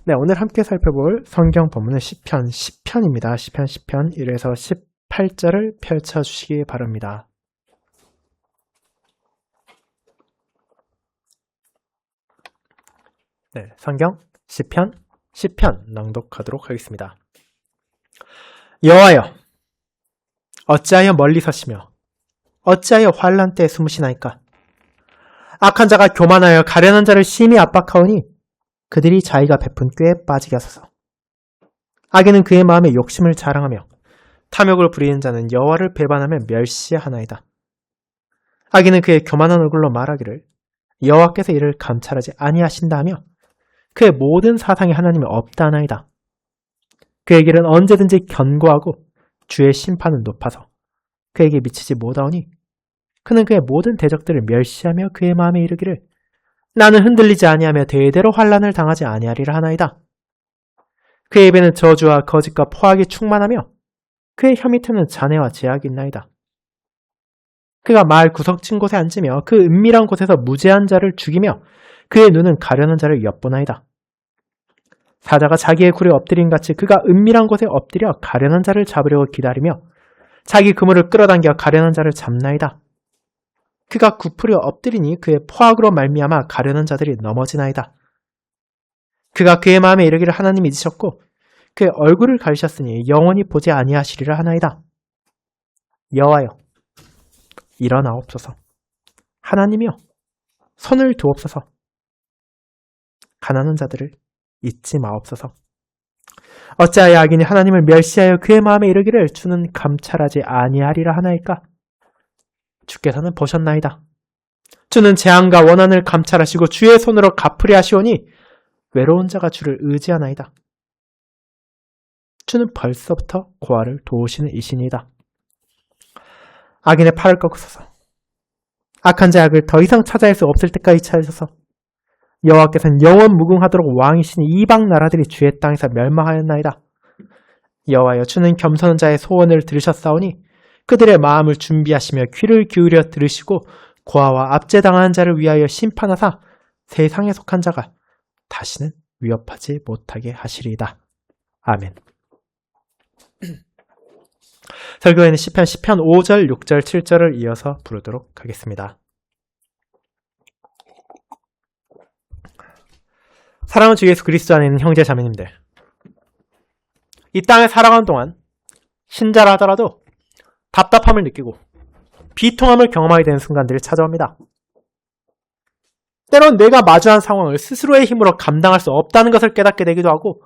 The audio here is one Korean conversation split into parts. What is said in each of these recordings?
네, 오늘 함께 살펴볼 성경 본문은 시편 10편입니다. 시편 10편 1에서 18절을 펼쳐주시기 바랍니다. 네, 성경 시편 10편 낭독하도록 하겠습니다. 여호와여, 어찌하여 멀리 서시며 어찌하여 환난 때에 숨으시나이까? 악한 자가 교만하여 가련한 자를 심히 압박하오니 그들이 자기가 베푼 꾀에 빠지게 하소서. 악인은 그의 마음에 욕심을 자랑하며 탐욕을 부리는 자는 여호와를 배반하며 멸시하나이다. 악인은 그의 교만한 얼굴로 말하기를 여호와께서 이를 감찰하지 아니하신다 하며 그의 모든 사상에 하나님이 없다 하나이다. 그의 길은 언제든지 견고하고 주의 심판은 높아서 그에게 미치지 못하오니 그는 그의 모든 대적들을 멸시하며 그의 마음에 이르기를 나는 흔들리지 아니하며 대대로 환난을 당하지 아니하리라 하나이다. 그의 입에는 저주와 거짓과 포악이 충만하며 그의 혀 밑에는 잔해와 제약이 있나이다. 그가 마을 구석진 곳에 앉으며 그 은밀한 곳에서 무죄한 자를 죽이며 그의 눈은 가련한 자를 엿보나이다. 사자가 자기의 굴에 엎드린 같이 그가 은밀한 곳에 엎드려 가련한 자를 잡으려고 기다리며 자기 그물을 끌어당겨 가련한 자를 잡나이다. 그가 굽으려 엎드리니 그의 포악으로 말미암아 가련한 자들이 넘어지나이다. 그가 그의 마음에 이르기를 하나님이 잊으셨고 그의 얼굴을 가리셨으니 영원히 보지 아니하시리라 하나이다. 여호와여, 일어나옵소서. 하나님이여, 손을 두옵소서. 가난한 자들을 잊지 마옵소서. 어찌하여 악인이 하나님을 멸시하여 그의 마음에 이르기를 주는 감찰하지 아니하리라 하나이까? 주께서는 보셨나이다. 주는 재앙과 원한을 감찰하시고 주의 손으로 갚으려 하시오니 외로운 자가 주를 의지하나이다. 주는 벌써부터 고아를 도우시는 이신이다. 악인의 팔을 꺾으소서. 악한 자의 악을 더 이상 찾아낼 수 없을 때까지 찾으소서. 여호와께서는 영원 무궁하도록 왕이시니 이방 나라들이 주의 땅에서 멸망하였나이다. 여호와여, 주는 겸손한 자의 소원을 들으셨사오니 그들의 마음을 준비하시며 귀를 기울여 들으시고 고아와 압제당한 자를 위하여 심판하사 세상에 속한 자가 다시는 위협하지 못하게 하시리이다. 아멘. 설교에는 시편 5절, 6절, 7절을 이어서 부르도록 하겠습니다. 사랑하는 주 예수 그리스도 안에 있는 형제 자매님들, 이 땅에 살아가는 동안 신자라 하더라도 답답함을 느끼고 비통함을 경험하게 되는 순간들이 찾아옵니다. 때론 내가 마주한 상황을 스스로의 힘으로 감당할 수 없다는 것을 깨닫게 되기도 하고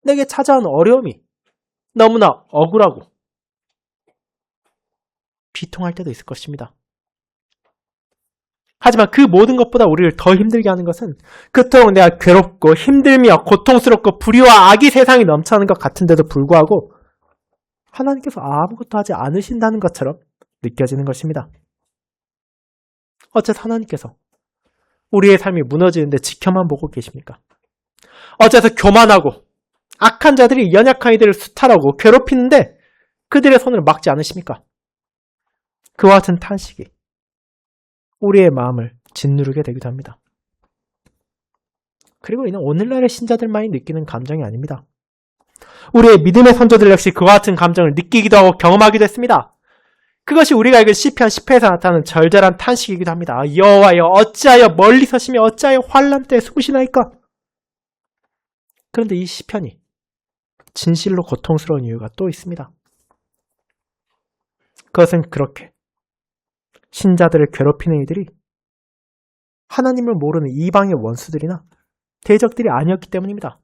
내게 찾아온 어려움이 너무나 억울하고 비통할 때도 있을 것입니다. 하지만 그 모든 것보다 우리를 더 힘들게 하는 것은 그토록 내가 괴롭고 힘들며 고통스럽고 불의와 악이 세상에 넘쳐나는 것 같은데도 불구하고 하나님께서 아무것도 하지 않으신다는 것처럼 느껴지는 것입니다. 어째서 하나님께서 우리의 삶이 무너지는데 지켜만 보고 계십니까? 어째서 교만하고 악한 자들이 연약한 이들을 수탈하고 괴롭히는데 그들의 손을 막지 않으십니까? 그와 같은 탄식이 우리의 마음을 짓누르게 되기도 합니다. 그리고 이는 오늘날의 신자들만이 느끼는 감정이 아닙니다. 우리의 믿음의 선조들 역시 그와 같은 감정을 느끼기도 하고 경험하기도 했습니다. 그것이 우리가 읽은 시편 10편에서 나타나는 절절한 탄식이기도 합니다. 여호와여, 어찌하여 멀리 서시며 어찌하여 환난 때에 숨으시나이까? 그런데 이 시편이 진실로 고통스러운 이유가 또 있습니다. 그것은 그렇게 신자들을 괴롭히는 이들이 하나님을 모르는 이방의 원수들이나 대적들이 아니었기 때문입니다.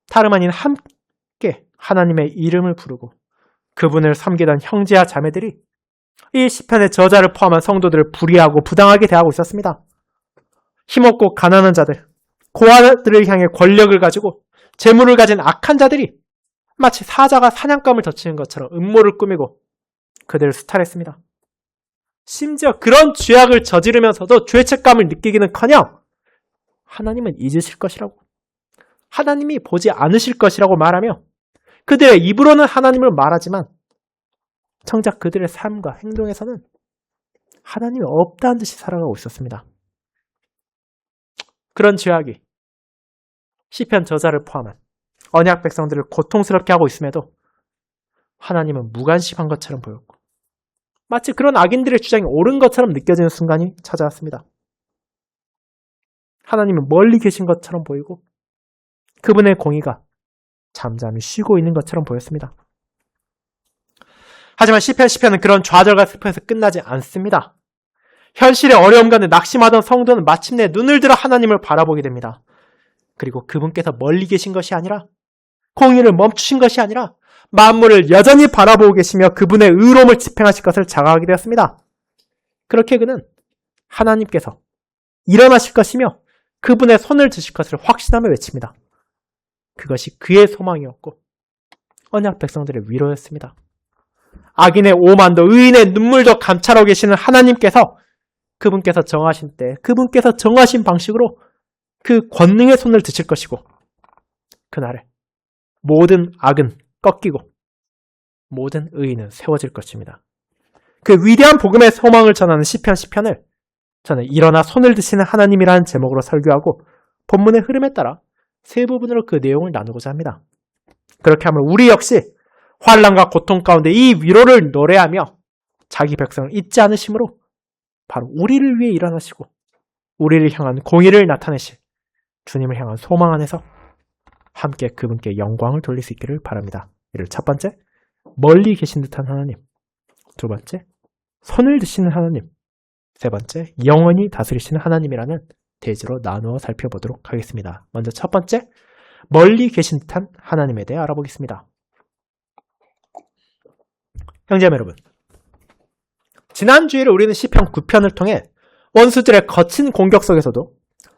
다름 아닌 함께 하나님의 이름을 부르고 그분을 섬기던 형제와 자매들이 이 시편의 저자를 포함한 성도들을 불의하고 부당하게 대하고 있었습니다. 힘없고 가난한 자들, 고아들을 향해 권력을 가지고 재물을 가진 악한 자들이 마치 사자가 사냥감을 덮치는 것처럼 음모를 꾸미고 그들을 수탈했습니다. 심지어 그런 죄악을 저지르면서도 죄책감을 느끼기는커녕 하나님은 잊으실 것이라고, 하나님이 보지 않으실 것이라고 말하며 그들의 입으로는 하나님을 말하지만 정작 그들의 삶과 행동에서는 하나님이 없다는 듯이 살아가고 있었습니다. 그런 죄악이 시편 저자를 포함한 언약 백성들을 고통스럽게 하고 있음에도 하나님은 무관심한 것처럼 보였고 마치 그런 악인들의 주장이 옳은 것처럼 느껴지는 순간이 찾아왔습니다. 하나님은 멀리 계신 것처럼 보이고 그분의 공의가 잠잠히 쉬고 있는 것처럼 보였습니다. 하지만 시편은 그런 좌절과 슬픔에서 끝나지 않습니다. 현실의 어려움 가운데 낙심하던 성도는 마침내 눈을 들어 하나님을 바라보게 됩니다. 그리고 그분께서 멀리 계신 것이 아니라 공의를 멈추신 것이 아니라 만물을 여전히 바라보고 계시며 그분의 의로움을 집행하실 것을 자각하게 되었습니다. 그렇게 그는 하나님께서 일어나실 것이며 그분의 손을 드실 것을 확신하며 외칩니다. 그것이 그의 소망이었고 언약 백성들의 위로였습니다. 악인의 오만도 의인의 눈물도 감찰하고 계시는 하나님께서 그분께서 정하신 때 그분께서 정하신 방식으로 그 권능의 손을 드실 것이고 그날에 모든 악은 꺾이고 모든 의인은 세워질 것입니다. 그 위대한 복음의 소망을 전하는 시편을 저는 일어나 손을 드시는 하나님이라는 제목으로 설교하고 본문의 흐름에 따라 세 부분으로 그 내용을 나누고자 합니다. 그렇게 하면 우리 역시 환난과 고통 가운데 이 위로를 노래하며 자기 백성을 잊지 않으심으로 바로 우리를 위해 일어나시고 우리를 향한 공의를 나타내실 주님을 향한 소망 안에서 함께 그분께 영광을 돌릴 수 있기를 바랍니다. 이를 첫 번째, 멀리 계신 듯한 하나님. 두 번째, 손을 드시는 하나님. 세 번째, 영원히 다스리시는 하나님이라는 대지로 나누어 살펴보도록 하겠습니다. 먼저 첫 번째, 멀리 계신 듯한 하나님에 대해 알아보겠습니다. 형제자매 여러분, 지난 주일에 우리는 시편 9편을 통해 원수들의 거친 공격 속에서도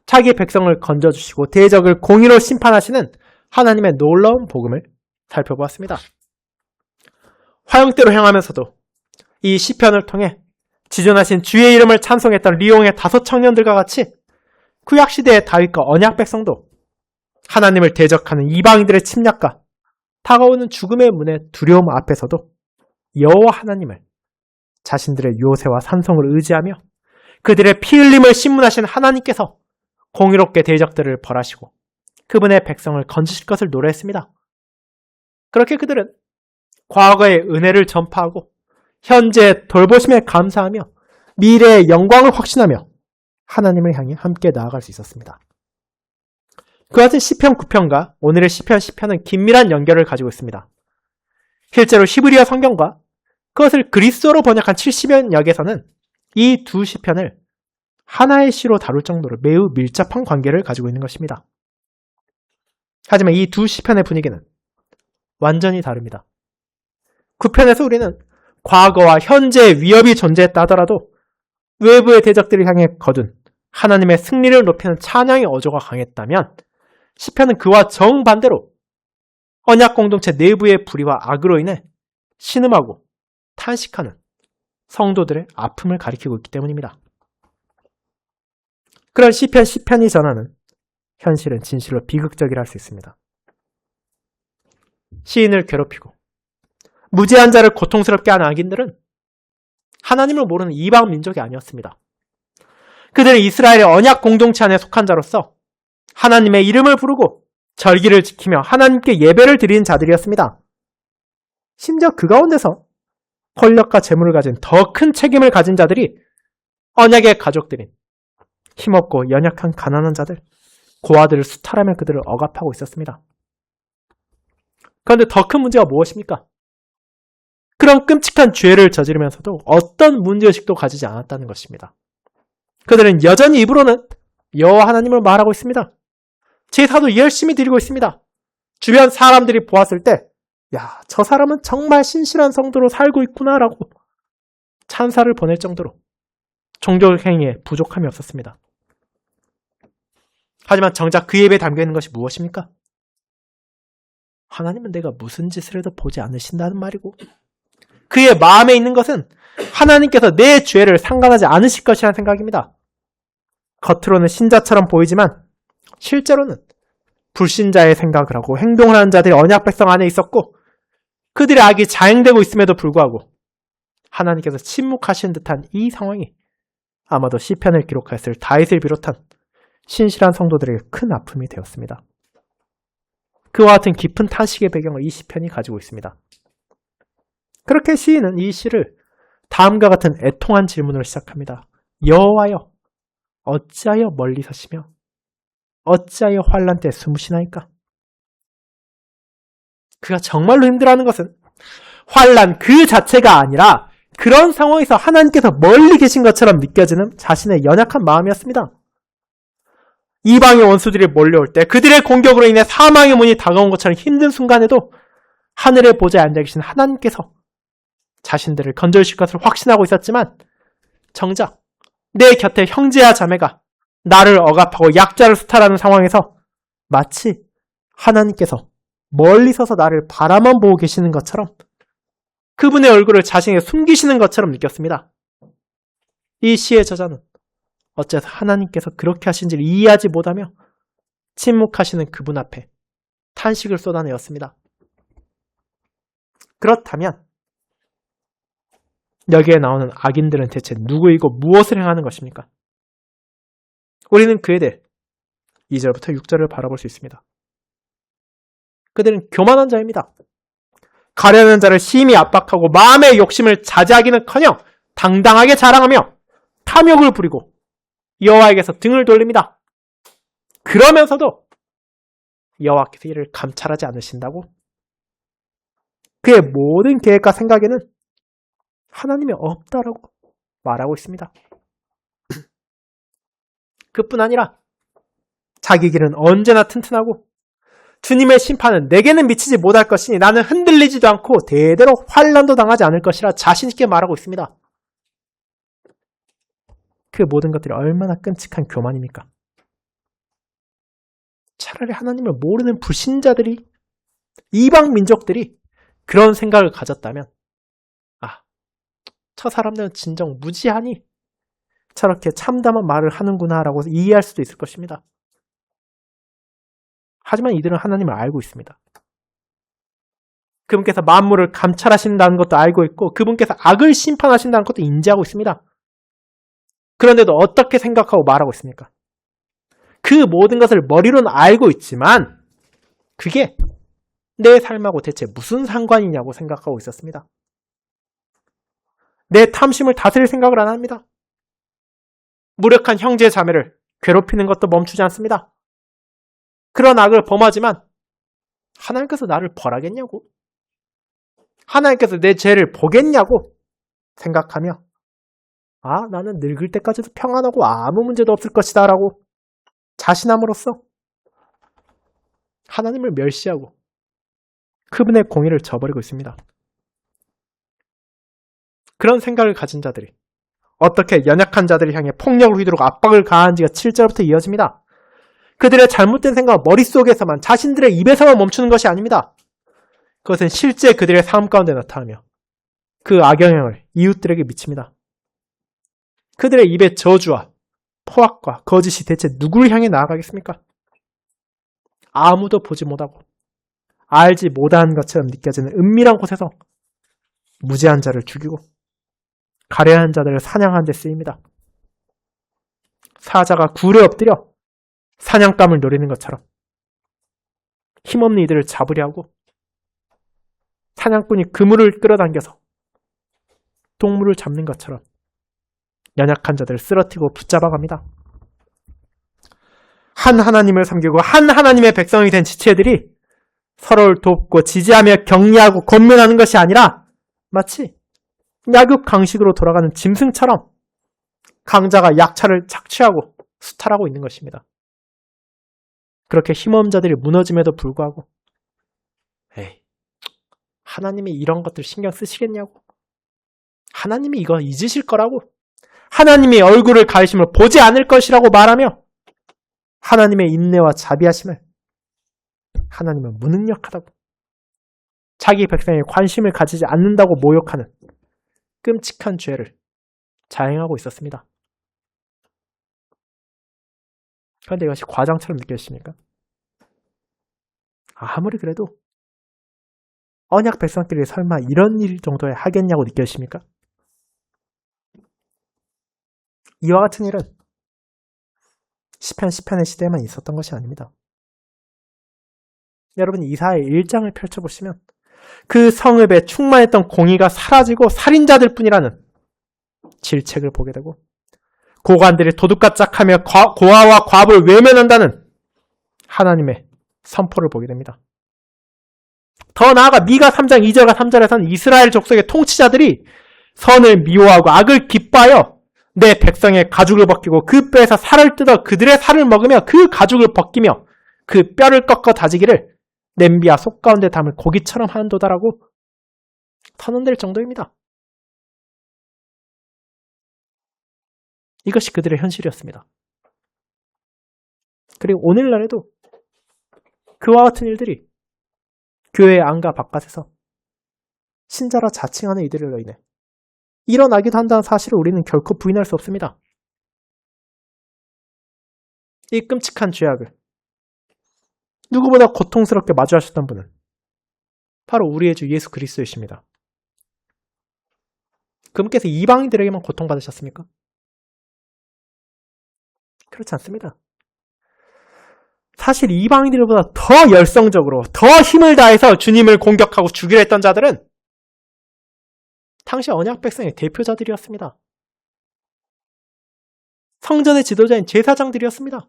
자기 백성을 건져주시고 대적을 공의로 심판하시는 하나님의 놀라운 복음을 살펴보았습니다. 화형대로 향하면서도 이 시편을 통해 지존하신 주의 이름을 찬송했던 리옹의 5 청년들과 같이 구약시대의 다윗과 언약 백성도 하나님을 대적하는 이방인들의 침략과 다가오는 죽음의 문의 두려움 앞에서도 여호와 하나님을 자신들의 요새와 산성을 의지하며 그들의 피 흘림을 신문하신 하나님께서 공의롭게 대적들을 벌하시고 그분의 백성을 건지실 것을 노래했습니다. 그렇게 그들은 과거의 은혜를 전파하고 현재의 돌보심에 감사하며 미래의 영광을 확신하며 하나님을 향해 함께 나아갈 수 있었습니다. 그 같은 시편 9편과 오늘의 시편은 긴밀한 연결을 가지고 있습니다. 실제로 히브리어 성경과 그것을 그리스어로 번역한 70연역에서는 이 두 시편을 하나의 시로 다룰 정도로 매우 밀접한 관계를 가지고 있는 것입니다. 하지만 이 두 시편의 분위기는 완전히 다릅니다. 9편에서 우리는 과거와 현재의 위협이 존재했다 하더라도 외부의 대적들을 향해 거둔 하나님의 승리를 높이는 찬양의 어조가 강했다면 시편은 그와 정반대로 언약 공동체 내부의 불의와 악으로 인해 신음하고 탄식하는 성도들의 아픔을 가리키고 있기 때문입니다. 그런 시편이 전하는 현실은 진실로 비극적이라 할 수 있습니다. 시인을 괴롭히고 무지한 자를 고통스럽게 하는 악인들은 하나님을 모르는 이방 민족이 아니었습니다. 그들은 이스라엘의 언약 공동체 안에 속한 자로서 하나님의 이름을 부르고 절기를 지키며 하나님께 예배를 드리는 자들이었습니다. 심지어 그 가운데서 권력과 재물을 가진 더 큰 책임을 가진 자들이 언약의 가족들인 힘없고 연약한 가난한 자들, 고아들을 수탈하며 그들을 억압하고 있었습니다. 그런데 더 큰 문제가 무엇입니까? 그런 끔찍한 죄를 저지르면서도 어떤 문제의식도 가지지 않았다는 것입니다. 그들은 여전히 입으로는 여호와 하나님을 말하고 있습니다. 제사도 열심히 드리고 있습니다. 주변 사람들이 보았을 때 야, 저 사람은 정말 신실한 성도로 살고 있구나라고 찬사를 보낼 정도로 종교적 행위에 부족함이 없었습니다. 하지만 정작 그 예배에 담겨있는 것이 무엇입니까? 하나님은 내가 무슨 짓을 해도 보지 않으신다는 말이고 그의 마음에 있는 것은 하나님께서 내 죄를 상관하지 않으실 것이라는 생각입니다. 겉으로는 신자처럼 보이지만 실제로는 불신자의 생각을 하고 행동을 하는 자들이 언약 백성 안에 있었고 그들의 악이 자행되고 있음에도 불구하고 하나님께서 침묵하신 듯한 이 상황이 아마도 시편을 기록했을 다윗을 비롯한 신실한 성도들에게 큰 아픔이 되었습니다. 그와 같은 깊은 탄식의 배경을 이 시편이 가지고 있습니다. 그렇게 시인은 이 시를 다음과 같은 애통한 질문으로 시작합니다. 여호와여, 어찌하여 멀리 서시며 어찌하여 환난 때에 숨으시나이까? 그가 정말로 힘들어하는 것은 환난 그 자체가 아니라 그런 상황에서 하나님께서 멀리 계신 것처럼 느껴지는 자신의 연약한 마음이었습니다. 이방의 원수들이 몰려올 때 그들의 공격으로 인해 사망의 문이 다가온 것처럼 힘든 순간에도 하늘의 보좌에 앉아 계신 하나님께서 자신들을 건져주실 것을 확신하고 있었지만 정작 내 곁에 형제와 자매가 나를 억압하고 약자를 수탈하는 상황에서 마치 하나님께서 멀리 서서 나를 바라만 보고 계시는 것처럼 그분의 얼굴을 자신에게 숨기시는 것처럼 느꼈습니다. 이 시의 저자는 어째서 하나님께서 그렇게 하신지를 이해하지 못하며 침묵하시는 그분 앞에 탄식을 쏟아내었습니다. 그렇다면 여기에 나오는 악인들은 대체 누구이고 무엇을 행하는 것입니까? 우리는 그에 대해 2절부터 6절을 바라볼 수 있습니다. 그들은 교만한 자입니다. 가련한 자를 심히 압박하고 마음의 욕심을 자제하기는커녕 당당하게 자랑하며 탐욕을 부리고 여호와에게서 등을 돌립니다. 그러면서도 여호와께서 이를 감찰하지 않으신다고? 그의 모든 계획과 생각에는 하나님이 없다라고 말하고 있습니다. 그뿐 아니라 자기 길은 언제나 튼튼하고 주님의 심판은 내게는 미치지 못할 것이니 나는 흔들리지도 않고 대대로 환난도 당하지 않을 것이라 자신 있게 말하고 있습니다. 그 모든 것들이 얼마나 끔찍한 교만입니까? 차라리 하나님을 모르는 불신자들이, 이방 민족들이 그런 생각을 가졌다면 저 사람들은 진정 무지하니 저렇게 참담한 말을 하는구나라고 이해할 수도 있을 것입니다. 하지만 이들은 하나님을 알고 있습니다. 그분께서 만물을 감찰하신다는 것도 알고 있고 그분께서 악을 심판하신다는 것도 인지하고 있습니다. 그런데도 어떻게 생각하고 말하고 있습니까? 그 모든 것을 머리로는 알고 있지만 그게 내 삶하고 대체 무슨 상관이냐고 생각하고 있었습니다. 내 탐심을 다스릴 생각을 안 합니다. 무력한 형제 자매를 괴롭히는 것도 멈추지 않습니다. 그런 악을 범하지만 하나님께서 나를 벌하겠냐고? 하나님께서 내 죄를 보겠냐고 생각하며 나는 늙을 때까지도 평안하고 아무 문제도 없을 것이다 라고 자신함으로써 하나님을 멸시하고 그분의 공의를 저버리고 있습니다. 그런 생각을 가진 자들이 어떻게 연약한 자들을 향해 폭력을 휘두르고 압박을 가하는지가 7절부터 이어집니다. 그들의 잘못된 생각은 머릿속에서만 자신들의 입에서만 멈추는 것이 아닙니다. 그것은 실제 그들의 삶 가운데 나타나며 그 악영향을 이웃들에게 미칩니다. 그들의 입의 저주와 포악과 거짓이 대체 누구를 향해 나아가겠습니까? 아무도 보지 못하고 알지 못한 것처럼 느껴지는 은밀한 곳에서 무죄한 자를 죽이고 가련한 자들을 사냥하는 데 쓰입니다. 사자가 굴에 엎드려 사냥감을 노리는 것처럼 힘없는 이들을 잡으려 하고 사냥꾼이 그물을 끌어당겨서 동물을 잡는 것처럼 연약한 자들을 쓰러뜨리고 붙잡아갑니다. 한 하나님을 섬기고 한 하나님의 백성이 된 지체들이 서로를 돕고 지지하며 격려하고 권면하는 것이 아니라 마치 약육 강식으로 돌아가는 짐승처럼 강자가 약차를 착취하고 수탈하고 있는 것입니다. 그렇게 힘없는 자들이 무너짐에도 불구하고 하나님이 이런 것들 신경 쓰시겠냐고, 하나님이 이거 잊으실 거라고, 하나님이 얼굴을 가리심을 보지 않을 것이라고 말하며 하나님의 인내와 자비하심을, 하나님은 무능력하다고, 자기 백성에 관심을 가지지 않는다고 모욕하는 끔찍한 죄를 자행하고 있었습니다. 그런데 이것이 과장처럼 느껴지십니까? 아무리 그래도 언약 백성끼리 설마 이런 일 정도에 하겠냐고 느껴지십니까? 이와 같은 일은 시편의 시대에만 있었던 것이 아닙니다. 여러분 이사야 1장을 펼쳐보시면 그 성읍에 충만했던 공의가 사라지고 살인자들 뿐이라는 질책을 보게 되고 고관들이 도둑같짝하며 고아와 과부를 외면한다는 하나님의 선포를 보게 됩니다. 더 나아가 미가 3장 2절과 3절에서는 이스라엘 족속의 통치자들이 선을 미워하고 악을 기뻐하여 내 백성의 가죽을 벗기고 그 뼈에서 살을 뜯어 그들의 살을 먹으며 그 가죽을 벗기며 그 뼈를 꺾어 다지기를 냄비와 속 가운데 담을 고기처럼 하는도다라고 선언될 정도입니다. 이것이 그들의 현실이었습니다. 그리고 오늘날에도 그와 같은 일들이 교회의 안과 바깥에서 신자라 자칭하는 이들로 인해 일어나기도 한다는 사실을 우리는 결코 부인할 수 없습니다. 이 끔찍한 죄악을 누구보다 고통스럽게 마주하셨던 분은 바로 우리의 주 예수 그리스도이십니다. 그분께서 이방인들에게만 고통받으셨습니까? 그렇지 않습니다. 사실 이방인들보다 더 열성적으로, 더 힘을 다해서 주님을 공격하고 죽이려 했던 자들은 당시 언약 백성의 대표자들이었습니다. 성전의 지도자인 제사장들이었습니다.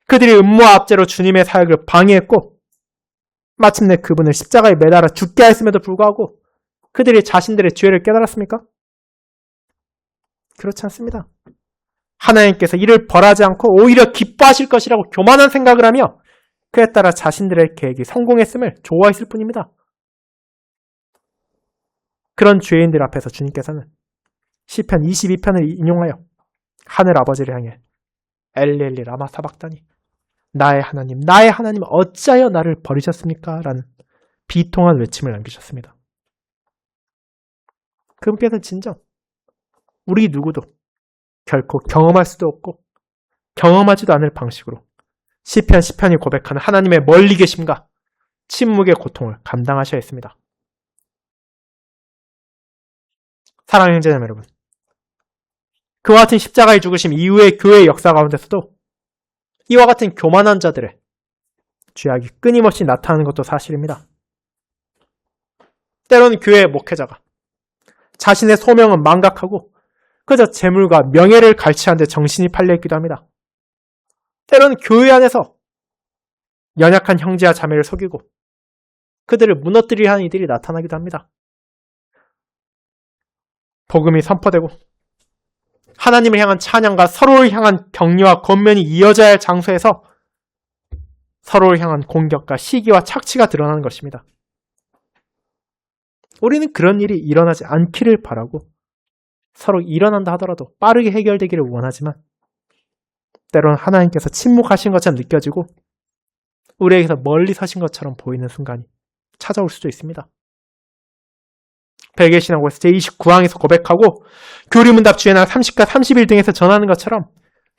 그들이 음모와 압제로 주님의 사역을 방해했고 마침내 그분을 십자가에 매달아 죽게 하였음에도 불구하고 그들이 자신들의 죄를 깨달았습니까? 그렇지 않습니다. 하나님께서 이를 벌하지 않고 오히려 기뻐하실 것이라고 교만한 생각을 하며 그에 따라 자신들의 계획이 성공했음을 좋아했을 뿐입니다. 그런 죄인들 앞에서 주님께서는 시편 22편을 인용하여 하늘 아버지를 향해 엘리엘리 라마 사박다니 나의 하나님 어찌하여 나를 버리셨습니까? 라는 비통한 외침을 남기셨습니다. 그분께서는 진정 우리 누구도 결코 경험할 수도 없고 경험하지도 않을 방식으로 시편이 고백하는 하나님의 멀리 계심과 침묵의 고통을 감당하셔야 했습니다. 사랑하는 형제자매 여러분, 그와 같은 십자가의 죽으심 이후의 교회의 역사 가운데서도 이와 같은 교만한 자들의 죄악이 끊임없이 나타나는 것도 사실입니다. 때로는 교회의 목회자가 자신의 소명은 망각하고 그저 재물과 명예를 갈취하는 데 정신이 팔려있기도 합니다. 때로는 교회 안에서 연약한 형제와 자매를 속이고 그들을 무너뜨리려 하는 이들이 나타나기도 합니다. 복음이 선포되고 하나님을 향한 찬양과 서로를 향한 격려와 권면이 이어져야 할 장소에서 서로를 향한 공격과 시기와 착취가 드러나는 것입니다. 우리는 그런 일이 일어나지 않기를 바라고 서로 일어난다 하더라도 빠르게 해결되기를 원하지만 때로는 하나님께서 침묵하신 것처럼 느껴지고 우리에게서 멀리 서신 것처럼 보이는 순간이 찾아올 수도 있습니다. 벨게신학원에서 제29항에서 고백하고 교리문답 주에나 30과 31 등에서 전하는 것처럼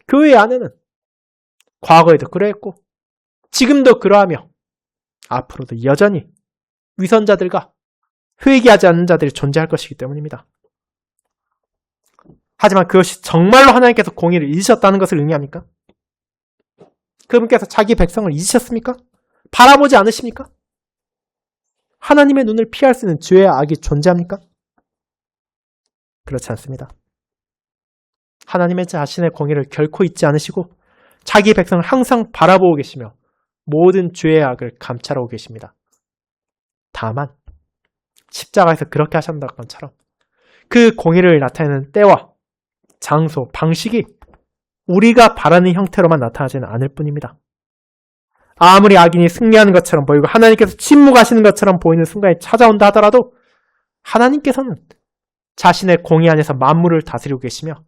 교회 안에는 과거에도 그러했고 지금도 그러하며 앞으로도 여전히 위선자들과 회개하지 않는 자들이 존재할 것이기 때문입니다. 하지만 그것이 정말로 하나님께서 공의를 잊으셨다는 것을 의미합니까? 그분께서 자기 백성을 잊으셨습니까? 바라보지 않으십니까? 하나님의 눈을 피할 수 있는 죄와 악이 존재합니까? 그렇지 않습니다. 하나님의 자신의 공의를 결코 잊지 않으시고 자기 백성을 항상 바라보고 계시며 모든 죄의 악을 감찰하고 계십니다. 다만 십자가에서 그렇게 하셨던 것처럼 그 공의를 나타내는 때와 장소, 방식이 우리가 바라는 형태로만 나타나지는 않을 뿐입니다. 아무리 악인이 승리하는 것처럼 보이고 하나님께서 침묵하시는 것처럼 보이는 순간이 찾아온다 하더라도 하나님께서는 자신의 공의 안에서 만물을 다스리고 계시며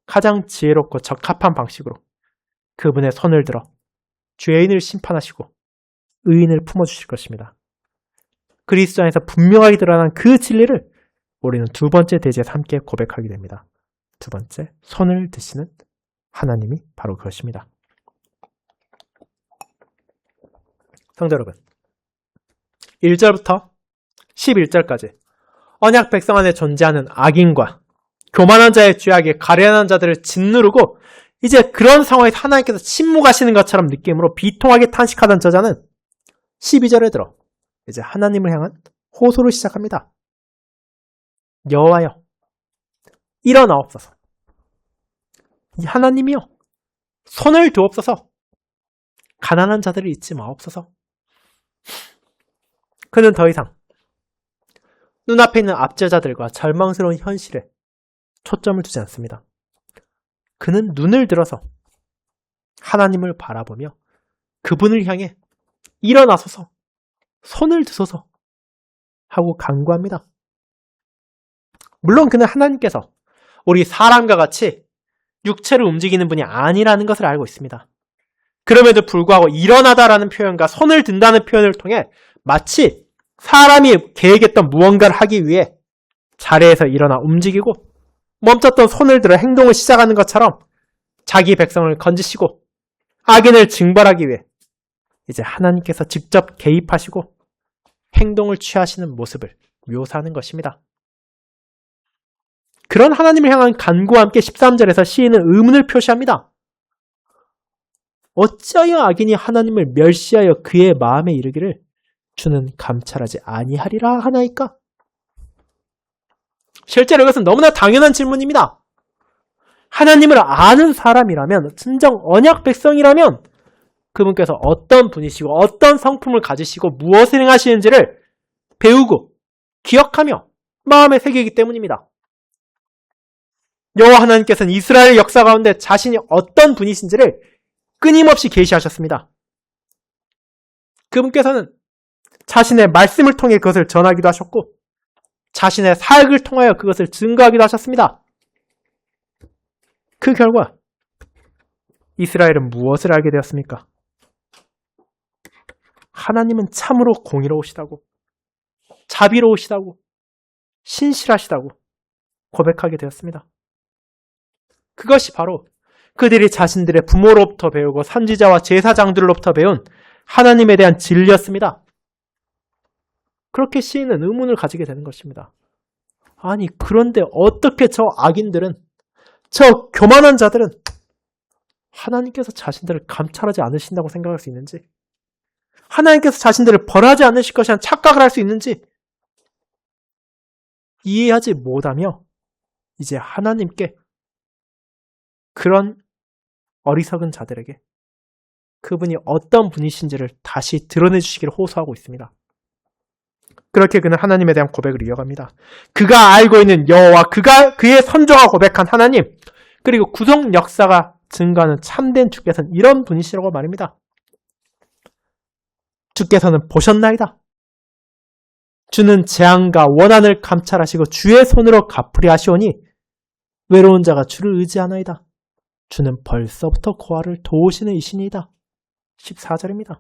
가장 지혜롭고 적합한 방식으로 그분의 손을 들어 죄인을 심판하시고 의인을 품어주실 것입니다. 그리스도 안에서 분명하게 드러난 그 진리를 우리는 두 번째 대지에서 함께 고백하게 됩니다. 두 번째, 손을 드시는 하나님이 바로 그것입니다. 성도 여러분, 1절부터 11절까지 언약 백성 안에 존재하는 악인과 교만한 자의 죄악에 가련한 자들을 짓누르고 이제 그런 상황에서 하나님께서 침묵하시는 것처럼 느낌으로 비통하게 탄식하던 저자는 12절에 들어 이제 하나님을 향한 호소를 시작합니다. 여호와여, 일어나옵소서. 이 하나님이여, 손을 두옵소서. 가난한 자들을 잊지 마옵소서. 그는 더 이상 눈앞에 있는 압제자들과 절망스러운 현실에 초점을 두지 않습니다. 그는 눈을 들어서 하나님을 바라보며 그분을 향해 일어나소서, 손을 드소서 하고 간구합니다. 물론 그는 하나님께서 우리 사람과 같이 육체를 움직이는 분이 아니라는 것을 알고 있습니다. 그럼에도 불구하고 일어나다라는 표현과 손을 든다는 표현을 통해 마치 사람이 계획했던 무언가를 하기 위해 자리에서 일어나 움직이고 멈췄던 손을 들어 행동을 시작하는 것처럼 자기 백성을 건지시고 악인을 징벌하기 위해 이제 하나님께서 직접 개입하시고 행동을 취하시는 모습을 묘사하는 것입니다. 그런 하나님을 향한 간구와 함께 13절에서 시인은 의문을 표시합니다. 어찌하여 악인이 하나님을 멸시하여 그의 마음에 이르기를 주는 감찰하지 아니하리라 하나이까? 실제로 이것은 너무나 당연한 질문입니다. 하나님을 아는 사람이라면, 진정 언약 백성이라면 그분께서 어떤 분이시고 어떤 성품을 가지시고 무엇을 행하시는지를 배우고 기억하며 마음에 새기기 때문입니다. 여호와 하나님께서는 이스라엘 역사 가운데 자신이 어떤 분이신지를 끊임없이 계시하셨습니다. 그분께서는 자신의 말씀을 통해 그것을 전하기도 하셨고 자신의 사역을 통하여 그것을 증거하기도 하셨습니다. 그 결과 이스라엘은 무엇을 알게 되었습니까? 하나님은 참으로 공의로우시다고, 자비로우시다고, 신실하시다고 고백하게 되었습니다. 그것이 바로 그들이 자신들의 부모로부터 배우고 선지자와 제사장들로부터 배운 하나님에 대한 진리였습니다. 그렇게 시인은 의문을 가지게 되는 것입니다. 아니, 그런데 어떻게 저 악인들은, 저 교만한 자들은 하나님께서 자신들을 감찰하지 않으신다고 생각할 수 있는지, 하나님께서 자신들을 벌하지 않으실 것이란 착각을 할 수 있는지 이해하지 못하며 이제 하나님께 그런 어리석은 자들에게 그분이 어떤 분이신지를 다시 드러내 주시기를 호소하고 있습니다. 그렇게 그는 하나님에 대한 고백을 이어갑니다. 그가 알고 있는 여호와, 그의 선조가 고백한 하나님, 그리고 구속 역사가 증거하는 참된 주께서는 이런 분이시라고 말입니다. 주께서는 보셨나이다. 주는 재앙과 원한을 감찰하시고 주의 손으로 갚으려 하시오니 외로운 자가 주를 의지하나이다. 주는 벌써부터 고아를 도우시는 이신이다. 14절입니다.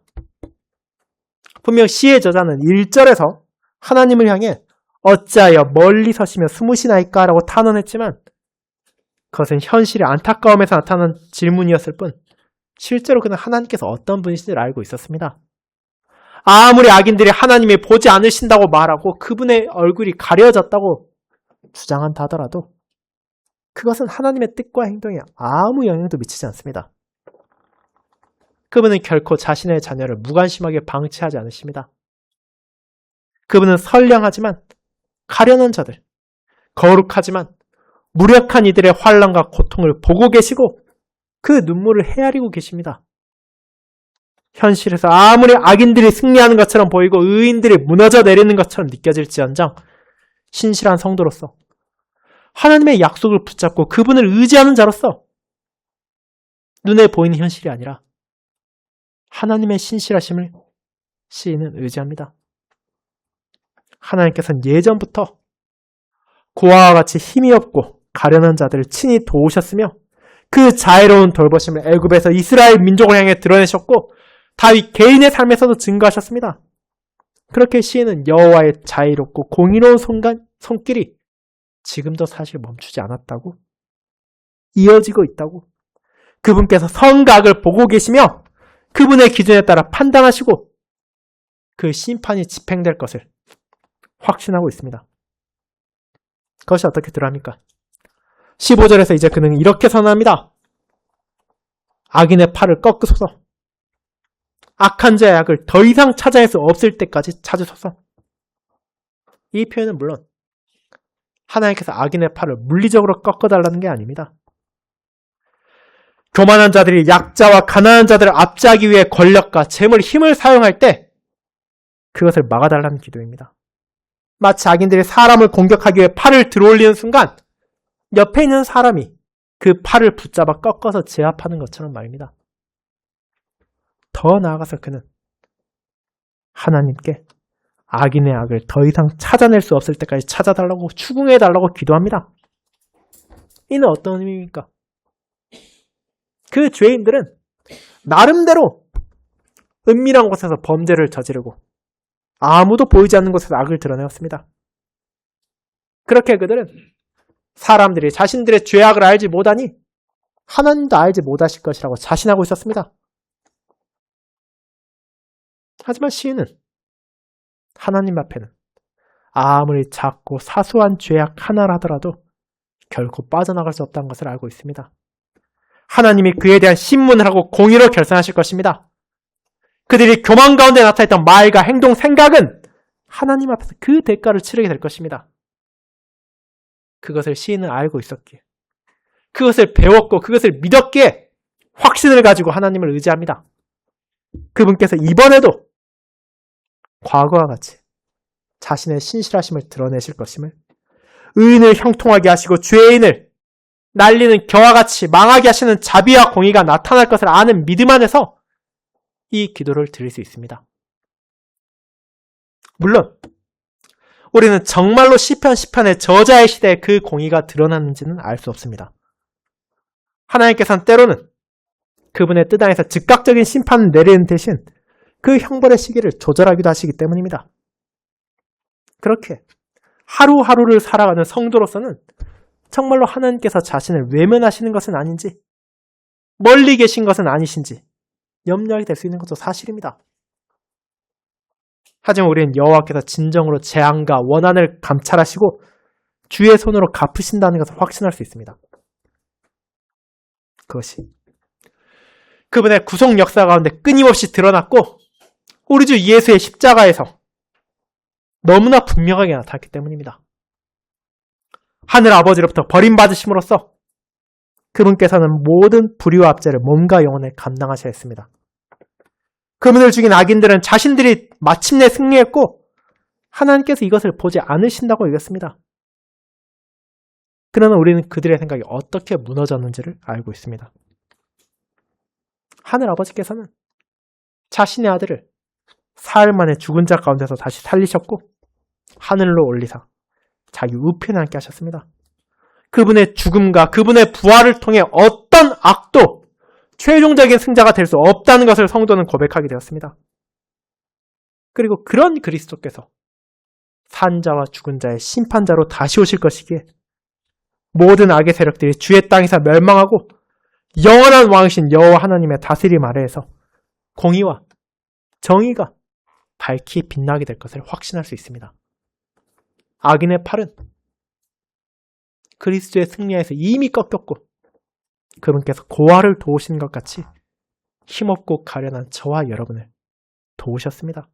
분명 시의 저자는 1절에서 하나님을 향해 어찌하여 멀리 서시며 숨으시나이까? 라고 탄원했지만 그것은 현실의 안타까움에서 나타난 질문이었을 뿐 실제로 그는 하나님께서 어떤 분이신지를 알고 있었습니다. 아무리 악인들이 하나님이 보지 않으신다고 말하고 그분의 얼굴이 가려졌다고 주장한다 하더라도 그것은 하나님의 뜻과 행동에 아무 영향도 미치지 않습니다. 그분은 결코 자신의 자녀를 무관심하게 방치하지 않으십니다. 그분은 선량하지만 가련한 자들, 거룩하지만 무력한 이들의 환난과 고통을 보고 계시고 그 눈물을 헤아리고 계십니다. 현실에서 아무리 악인들이 승리하는 것처럼 보이고 의인들이 무너져 내리는 것처럼 느껴질지언정 신실한 성도로서 하나님의 약속을 붙잡고 그분을 의지하는 자로서 눈에 보이는 현실이 아니라 하나님의 신실하심을 시인은 의지합니다. 하나님께서는 예전부터 고아와 같이 힘이 없고 가련한 자들을 친히 도우셨으며 그 자애로운 돌보심을 애굽에서 이스라엘 민족을 향해 드러내셨고 다윗 개인의 삶에서도 증거하셨습니다. 그렇게 시인은 여호와의 자애롭고 공의로운 손길이 지금도 사실 멈추지 않았다고, 이어지고 있다고, 그분께서 선각을 보고 계시며 그분의 기준에 따라 판단하시고 그 심판이 집행될 것을 확신하고 있습니다. 그것이 어떻게 드러납니까? 15절에서 이제 그는 이렇게 선언합니다. 악인의 팔을 꺾으소서. 악한 자의 악을 더 이상 찾아낼 수 없을 때까지 찾으소서. 이 표현은 물론 하나님께서 악인의 팔을 물리적으로 꺾어달라는 게 아닙니다. 교만한 자들이 약자와 가난한 자들을 압제하기 위해 권력과 재물, 힘을 사용할 때 그것을 막아달라는 기도입니다. 마치 악인들이 사람을 공격하기 위해 팔을 들어올리는 순간 옆에 있는 사람이 그 팔을 붙잡아 꺾어서 제압하는 것처럼 말입니다. 더 나아가서 그는 하나님께 악인의 악을 더 이상 찾아낼 수 없을 때까지 찾아달라고 추궁해달라고 기도합니다. 이는 어떤 의미입니까? 그 죄인들은 나름대로 은밀한 곳에서 범죄를 저지르고 아무도 보이지 않는 곳에서 악을 드러내었습니다. 그렇게 그들은 사람들이 자신들의 죄악을 알지 못하니 하나님도 알지 못하실 것이라고 자신하고 있었습니다. 하지만 시인은 하나님 앞에는 아무리 작고 사소한 죄악 하나라 하더라도 결코 빠져나갈 수 없다는 것을 알고 있습니다. 하나님이 그에 대한 신문을 하고 공의로 결산하실 것입니다. 그들이 교만 가운데 나타냈던 말과 행동, 생각은 하나님 앞에서 그 대가를 치르게 될 것입니다. 그것을 시인은 알고 있었기에, 그것을 배웠고 그것을 믿었기에 확신을 가지고 하나님을 의지합니다. 그분께서 이번에도 과거와 같이 자신의 신실하심을 드러내실 것임을, 의인을 형통하게 하시고 죄인을 날리는 겨와 같이 망하게 하시는 자비와 공의가 나타날 것을 아는 믿음 안에서 이 기도를 드릴 수 있습니다. 물론 우리는 정말로 시편의 저자의 시대에 그 공의가 드러났는지는 알 수 없습니다. 하나님께서는 때로는 그분의 뜻 안에서 즉각적인 심판을 내리는 대신 그 형벌의 시기를 조절하기도 하시기 때문입니다. 그렇게 하루하루를 살아가는 성도로서는 정말로 하나님께서 자신을 외면하시는 것은 아닌지, 멀리 계신 것은 아니신지 염려하게 될 수 있는 것도 사실입니다. 하지만 우리는 여호와께서 진정으로 재앙과 원한을 감찰하시고 주의 손으로 갚으신다는 것을 확신할 수 있습니다. 그것이 그분의 구속 역사 가운데 끊임없이 드러났고 우리 주 예수의 십자가에서 너무나 분명하게 나타났기 때문입니다. 하늘 아버지로부터 버림받으심으로써 그분께서는 모든 불의와 압제를 몸과 영혼에 감당하셔야 했습니다. 그분을 죽인 악인들은 자신들이 마침내 승리했고 하나님께서 이것을 보지 않으신다고 여겼습니다. 그러나 우리는 그들의 생각이 어떻게 무너졌는지를 알고 있습니다. 하늘 아버지께서는 자신의 아들을 사흘 만에 죽은 자 가운데서 다시 살리셨고 하늘로 올리사 자기 우편에 앉게 하셨습니다. 그분의 죽음과 그분의 부활을 통해 어떤 악도 최종적인 승자가 될 수 없다는 것을 성도는 고백하게 되었습니다. 그리고 그런 그리스도께서 산자와 죽은 자의 심판자로 다시 오실 것이기에 모든 악의 세력들이 주의 땅에서 멸망하고 영원한 왕이신 여호와 하나님의 다스림 아래에서 공의와 정의가 밝히 빛나게 될 것을 확신할 수 있습니다. 악인의 팔은 그리스도의 승리에서 이미 꺾였고 그분께서 고아를 도우신 것 같이 힘없고 가련한 저와 여러분을 도우셨습니다.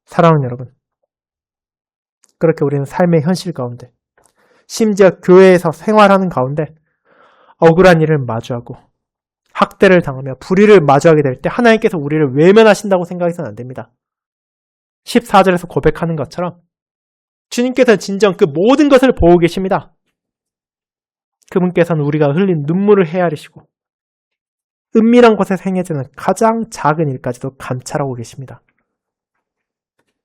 사랑하는 여러분, 그렇게 우리는 삶의 현실 가운데 심지어 교회에서 생활하는 가운데 억울한 일을 마주하고 학대를 당하며 불의를 마주하게 될 때 하나님께서 우리를 외면하신다고 생각해서는 안 됩니다. 14절에서 고백하는 것처럼 주님께서는 진정 그 모든 것을 보고 계십니다. 그분께서는 우리가 흘린 눈물을 헤아리시고 은밀한 곳에서 행해지는 가장 작은 일까지도 감찰하고 계십니다.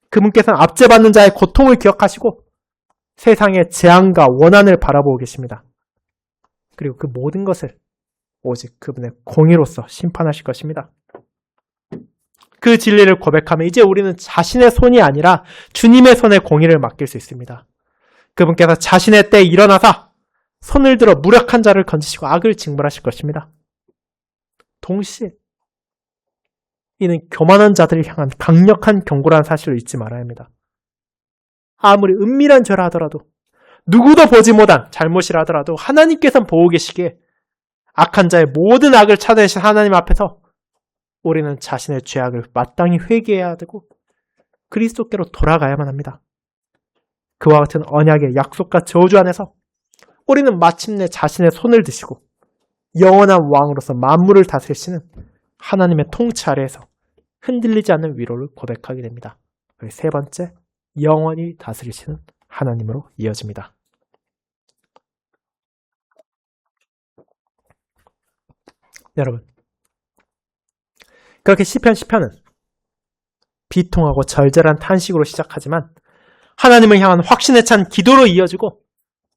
그분께서는 압제받는 자의 고통을 기억하시고 세상의 재앙과 원한을 바라보고 계십니다. 그리고 그 모든 것을 오직 그분의 공의로서 심판하실 것입니다. 그 진리를 고백하면 이제 우리는 자신의 손이 아니라 주님의 손에 공의를 맡길 수 있습니다. 그분께서 자신의 때에 일어나사 손을 들어 무력한 자를 건지시고 악을 징벌하실 것입니다. 동시에 이는 교만한 자들을 향한 강력한 경고라는 사실을 잊지 말아야 합니다. 아무리 은밀한 죄라 하더라도 누구도 보지 못한 잘못이라 하더라도 하나님께서는 보고 계시기에 악한 자의 모든 악을 찾아내신 하나님 앞에서 우리는 자신의 죄악을 마땅히 회개해야 되고 그리스도께로 돌아가야만 합니다. 그와 같은 언약의 약속과 저주 안에서 우리는 마침내 자신의 손을 드시고 영원한 왕으로서 만물을 다스리시는 하나님의 통치 아래에서 흔들리지 않는 위로를 고백하게 됩니다. 그리고 세 번째, 영원히 다스리시는 하나님으로 이어집니다. 여러분, 그렇게 시편은 비통하고 절절한 탄식으로 시작하지만 하나님을 향한 확신에 찬 기도로 이어지고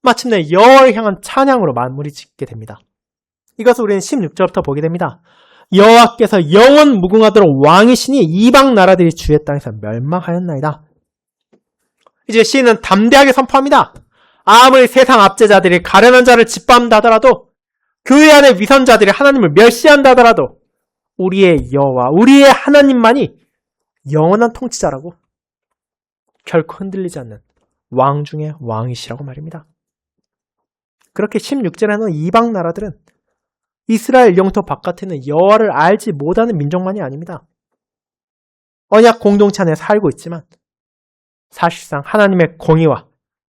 마침내 여호와를 향한 찬양으로 마무리 짓게 됩니다. 이것을 우리는 16절부터 보게 됩니다. 여호와께서 영원 무궁하도록 왕이시니 이방 나라들이 주의 땅에서 멸망하였나이다. 이제 시인은 담대하게 선포합니다. 아무리 세상 압제자들이 가련한 자를 짓밟는다 하더라도 교회 안의 위선자들이 하나님을 멸시한다 하더라도 우리의 여호와, 우리의 하나님만이 영원한 통치자라고 결코 흔들리지 않는 왕 중의 왕이시라고 말입니다. 그렇게 16절에는 이방 나라들은 이스라엘 영토 바깥에 있는 여호와를 알지 못하는 민족만이 아닙니다. 언약 공동체 안에 살고 있지만 사실상 하나님의 공의와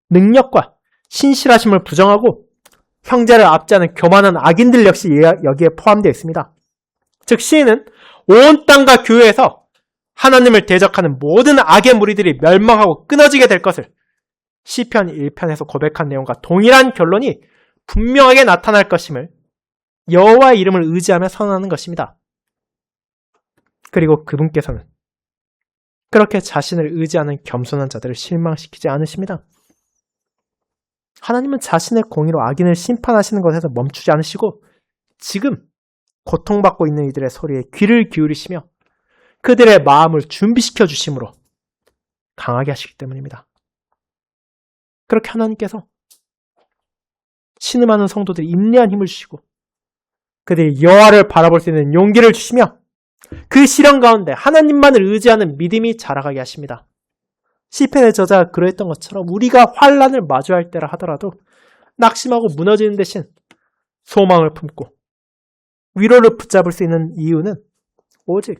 능력과 신실하심을 부정하고 형제를 압제하는 교만한 악인들 역시 여기에 포함되어 있습니다. 즉 시인은 온 땅과 교회에서 하나님을 대적하는 모든 악의 무리들이 멸망하고 끊어지게 될 것을 시편 1편에서 고백한 내용과 동일한 결론이 분명하게 나타날 것임을 여호와의 이름을 의지하며 선언하는 것입니다. 그리고 그분께서는 그렇게 자신을 의지하는 겸손한 자들을 실망시키지 않으십니다. 하나님은 자신의 공의로 악인을 심판하시는 것에서 멈추지 않으시고 지금 고통받고 있는 이들의 소리에 귀를 기울이시며 그들의 마음을 준비시켜 주심으로 강하게 하시기 때문입니다. 그렇게 하나님께서 신음하는 성도들이 인내한 힘을 주시고 그들이 여호와를 바라볼 수 있는 용기를 주시며 그 시련 가운데 하나님만을 의지하는 믿음이 자라가게 하십니다. 시편의 저자가 그러했던 것처럼 우리가 환난을 마주할 때라 하더라도 낙심하고 무너지는 대신 소망을 품고 위로를 붙잡을 수 있는 이유는 오직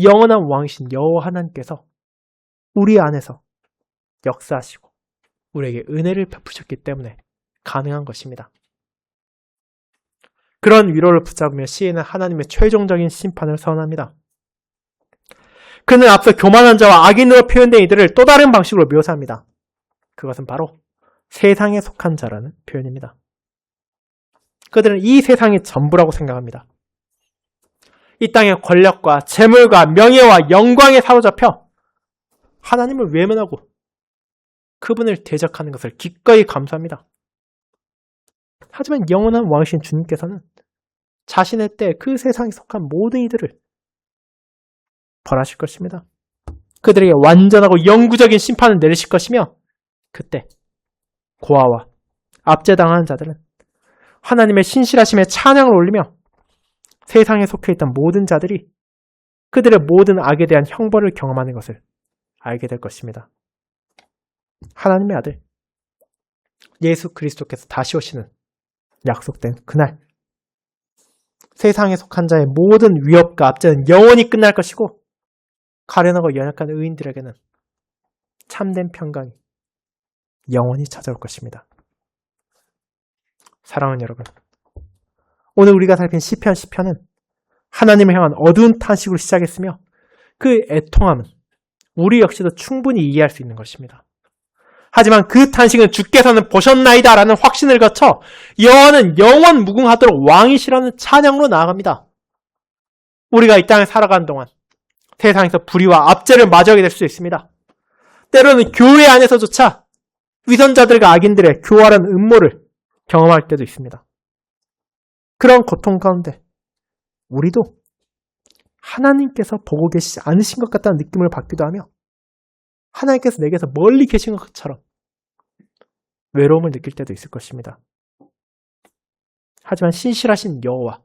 영원한 왕이신 여호와 하나님께서 우리 안에서 역사하시고 우리에게 은혜를 베푸셨기 때문에 가능한 것입니다. 그런 위로를 붙잡으며 시인은 하나님의 최종적인 심판을 선언합니다. 그는 앞서 교만한 자와 악인으로 표현된 이들을 또 다른 방식으로 묘사합니다. 그것은 바로 세상에 속한 자라는 표현입니다. 그들은 이 세상이 전부라고 생각합니다. 이 땅의 권력과 재물과 명예와 영광에 사로잡혀 하나님을 외면하고 그분을 대적하는 것을 기꺼이 감수합니다. 하지만 영원한 왕이신 주님께서는 자신의 때 그 세상에 속한 모든 이들을 벌하실 것입니다. 그들에게 완전하고 영구적인 심판을 내리실 것이며 그때 고아와 압제당하는 자들은 하나님의 신실하심에 찬양을 올리며 세상에 속해 있던 모든 자들이 그들의 모든 악에 대한 형벌을 경험하는 것을 알게 될 것입니다. 하나님의 아들 예수 그리스도께서 다시 오시는 약속된 그날 세상에 속한 자의 모든 위협과 압제는 영원히 끝날 것이고 가련하고 연약한 의인들에게는 참된 평강이 영원히 찾아올 것입니다. 사랑하는 여러분, 오늘 우리가 살핀 시편은 하나님을 향한 어두운 탄식으로 시작했으며 그 애통함은 우리 역시도 충분히 이해할 수 있는 것입니다. 하지만 그 탄식은 주께서는 보셨나이다 라는 확신을 거쳐 여호와는 영원 무궁하도록 왕이시라는 찬양으로 나아갑니다. 우리가 이 땅에 살아가는 동안 세상에서 불의와 압제를 마주하게 될 수 있습니다. 때로는 교회 안에서조차 위선자들과 악인들의 교활한 음모를 경험할 때도 있습니다. 그런 고통 가운데 우리도 하나님께서 보고 계시지 않으신 것 같다는 느낌을 받기도 하며 하나님께서 내게서 멀리 계신 것처럼 외로움을 느낄 때도 있을 것입니다. 하지만 신실하신 여호와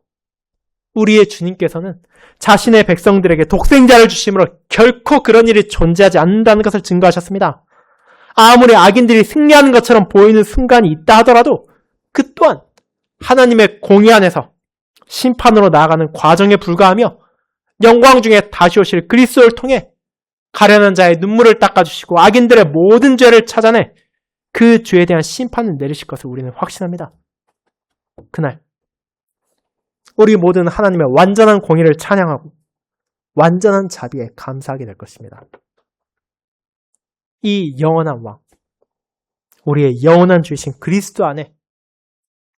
우리의 주님께서는 자신의 백성들에게 독생자를 주심으로 결코 그런 일이 존재하지 않는다는 것을 증거하셨습니다. 아무리 악인들이 승리하는 것처럼 보이는 순간이 있다 하더라도 그 또한 하나님의 공의 안에서 심판으로 나아가는 과정에 불과하며 영광 중에 다시 오실 그리스도를 통해 가련한 자의 눈물을 닦아주시고 악인들의 모든 죄를 찾아내 그 죄에 대한 심판을 내리실 것을 우리는 확신합니다. 그날 우리 모두는 하나님의 완전한 공의를 찬양하고 완전한 자비에 감사하게 될 것입니다. 이 영원한 왕, 우리의 영원한 주이신 그리스도 안에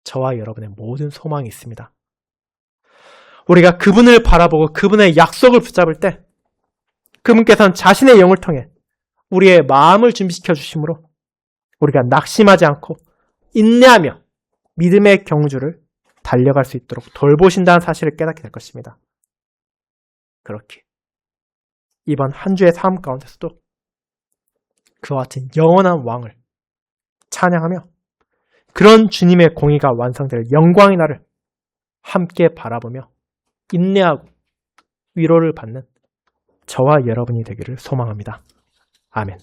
저와 여러분의 모든 소망이 있습니다. 우리가 그분을 바라보고 그분의 약속을 붙잡을 때 그분께서는 자신의 영을 통해 우리의 마음을 준비시켜 주심으로 우리가 낙심하지 않고 인내하며 믿음의 경주를 달려갈 수 있도록 돌보신다는 사실을 깨닫게 될 것입니다. 그렇게 이번 한 주의 삶 가운데서도 그와 같은 영원한 왕을 찬양하며 그런 주님의 공의가 완성될 영광의 날을 함께 바라보며 인내하고 위로를 받는 저와 여러분이 되기를 소망합니다. 아멘.